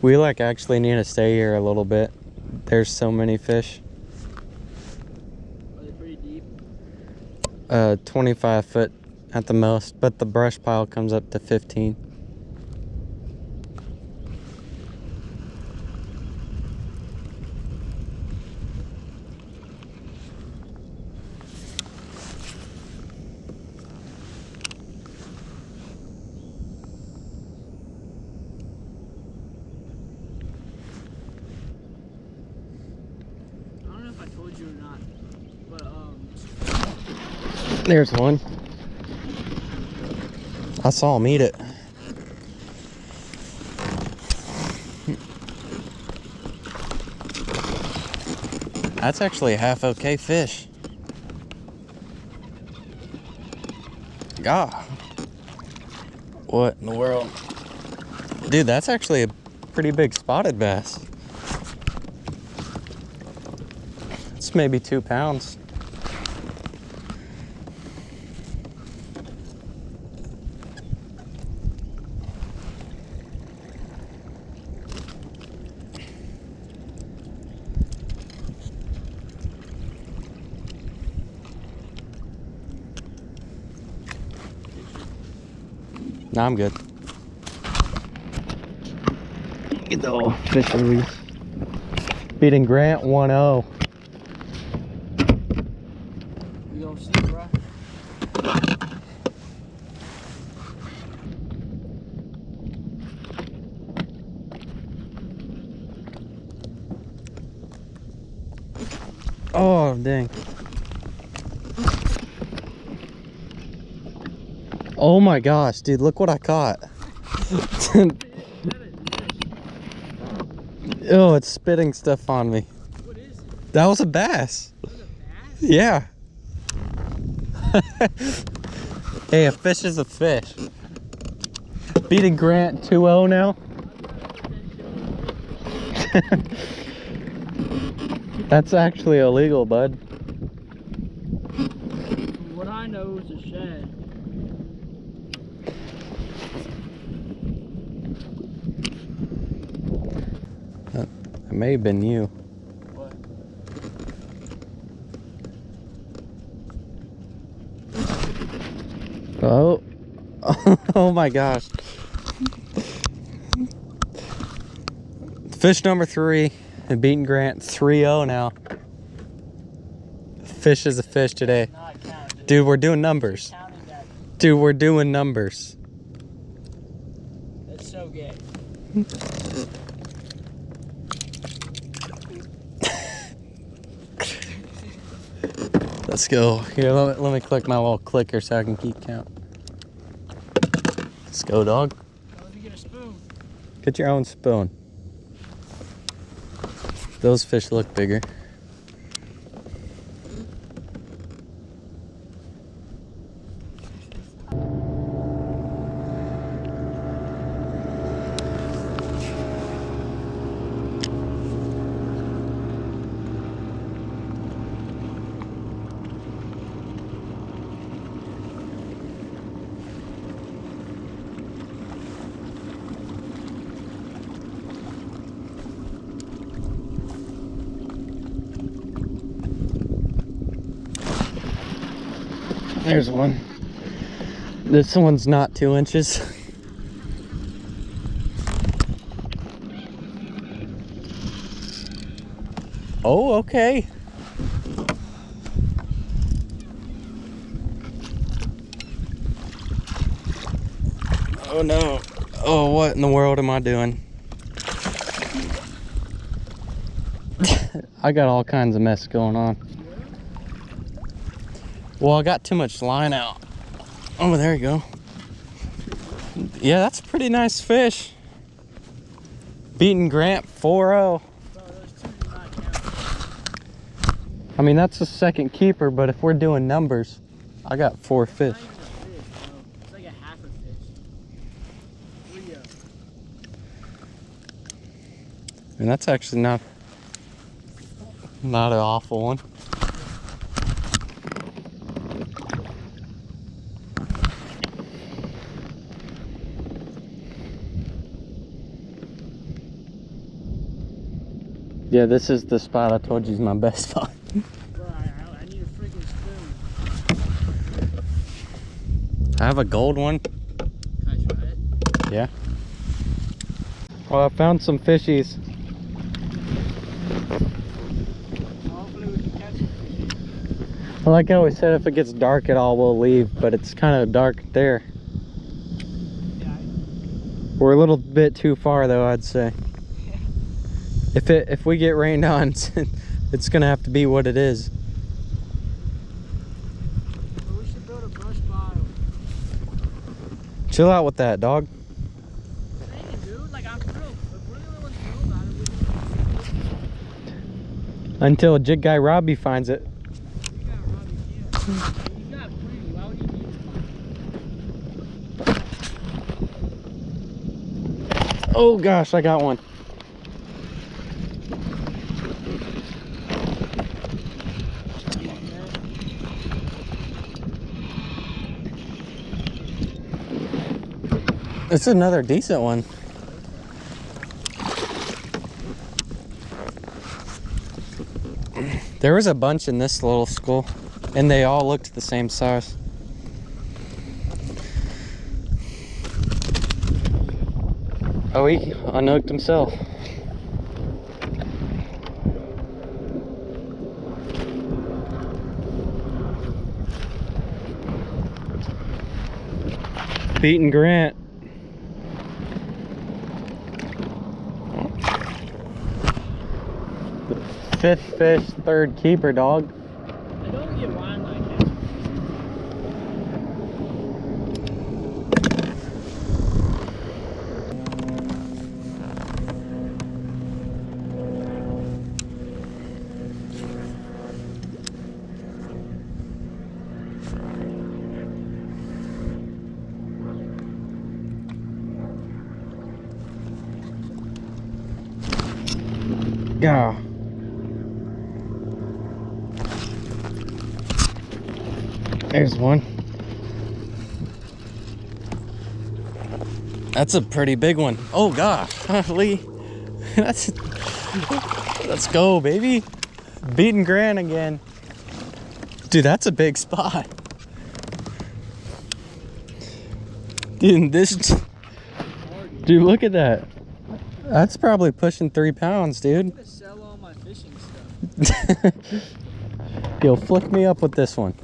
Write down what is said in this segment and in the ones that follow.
We like actually need to stay here a little bit. There's so many fish. Are they pretty deep? 25 foot at the most, but the brush pile comes up to 15. I told you or not, but There's one. I saw him eat it. That's actually a half okay fish. God. What in the world? Dude, that's actually a pretty big spotted bass. It's maybe 2 pounds. No, I'm good. Get the old fish release. Beating Grant 1-0. we gonna see, bro. Oh, dang. Oh my gosh, dude, look what I caught. Oh, it's spitting stuff on me. What is it? That was a bass. That was a bass? Yeah. Hey, a fish is a fish. Beating Grant 2-0 now. That's actually illegal, bud. From what I know, it's a shad. It may have been you. What? Oh. Oh my gosh. Fish number 3 and beating Grant 3-0 now. Fish is a fish today. Not counted. Dude, we're doing numbers. Counted that. Dude, we're doing numbers. That's so gay. Let's go. Here, let me click my little clicker so I can keep count. Let's go, dog. Now let me get a spoon. Get your own spoon. Those fish look bigger. There's one. This one's not 2 inches. Oh, okay. Oh no. Oh, what in the world am I doing? I got all kinds of mess going on. Well, I got too much line out. Oh, there you go. Yeah, that's a pretty nice fish. Beating Grant 4-0. I mean, that's the second keeper, but if we're doing numbers, I got 4 fish. It's like a half a fish. And that's actually not an awful one. Yeah, this is the spot I told you is my best spot. Bro, I need a freaking spoon. I have a gold one. Can I try it? Yeah. Well, I found some fishies. Hopefully we can catch some fishies. Like I always said, if it gets dark at all, we'll leave, but it's kind of dark there. Yeah. We're a little bit too far though, I'd say. If we get rained on, it's gonna have to be what it is. But we should build a brush pile. Chill out with that, dog. Dang, dude, like I'm through. If we're the only ones who know about it, we can Until Jig Guy Robbie finds it. We got Robbie here. He's got plenty. Why would he need one? Oh gosh, I got one. It's another decent one. There was a bunch in this little school, and they all looked the same size. Oh, he unhooked himself. Beating Grant. Fifth fish, third keeper, dog. I don't get why I'm not catching. Yeah. There's one. That's a pretty big one. Oh gosh, Lee. Let's go, baby. Beating Grant again. Dude, that's a big spot. Dude, dude, look at that. That's probably pushing 3 pounds, dude. I'm gonna sell all my fishing stuff. Yo, flick me up with this one.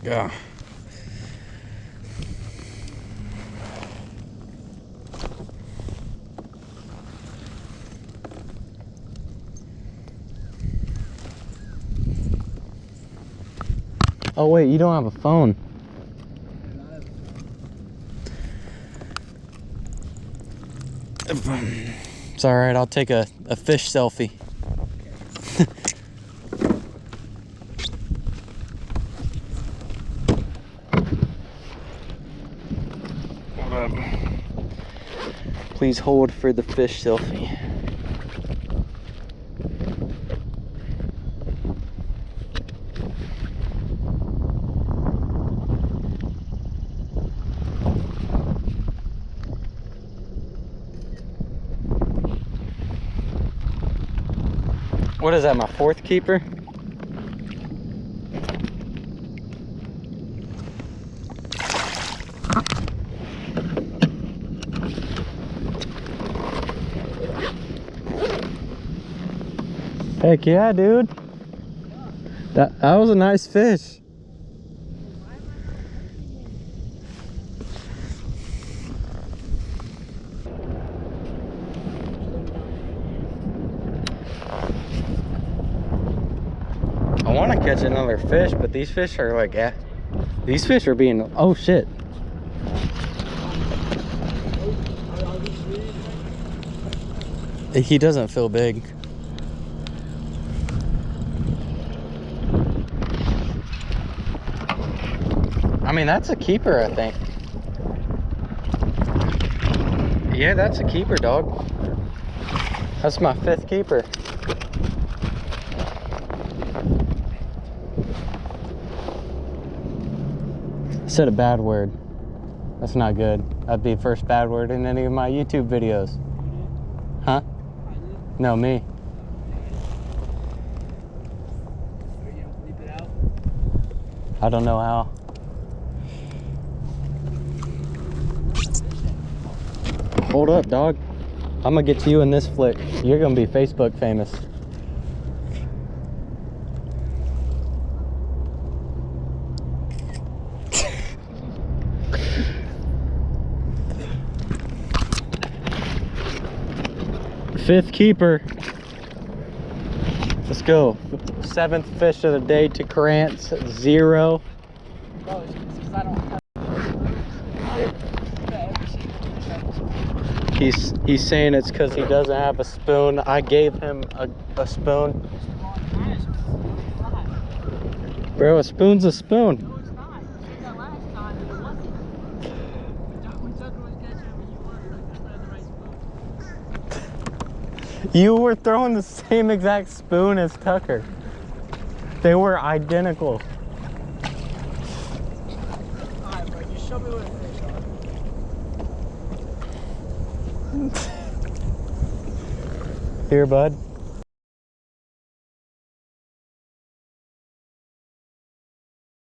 Yeah. Oh wait, you don't have a phone. It's all right, I'll take a fish selfie. Please hold for the fish selfie. What is that, my fourth keeper? Heck yeah, dude. That was a nice fish. I want to catch another fish, but these fish are like, these fish are being, oh shit. He doesn't feel big. I mean, that's a keeper, I think. Yeah, that's a keeper, dog. That's my fifth keeper. I said a bad word. That's not good. That'd be first bad word in any of my YouTube videos. Huh? I did. No, me. Are you gonna bleep it out? I don't know how. Hold up, dog. I'm gonna get you in this flick. You're gonna be Facebook famous. Fifth keeper. Let's go. 7th fish of the day to Krantz, 0. No, it's because I don't have. He's saying it's because he doesn't have a spoon. I gave him a spoon. Bro, a spoon's a spoon. No, it's not. You said that last time and it wasn't. When Tucker was catching him and you weren't, I couldn't find the right spoon. You were throwing the same exact spoon as Tucker. They were identical. Alright, bro, just show me where the fish are. Here, bud.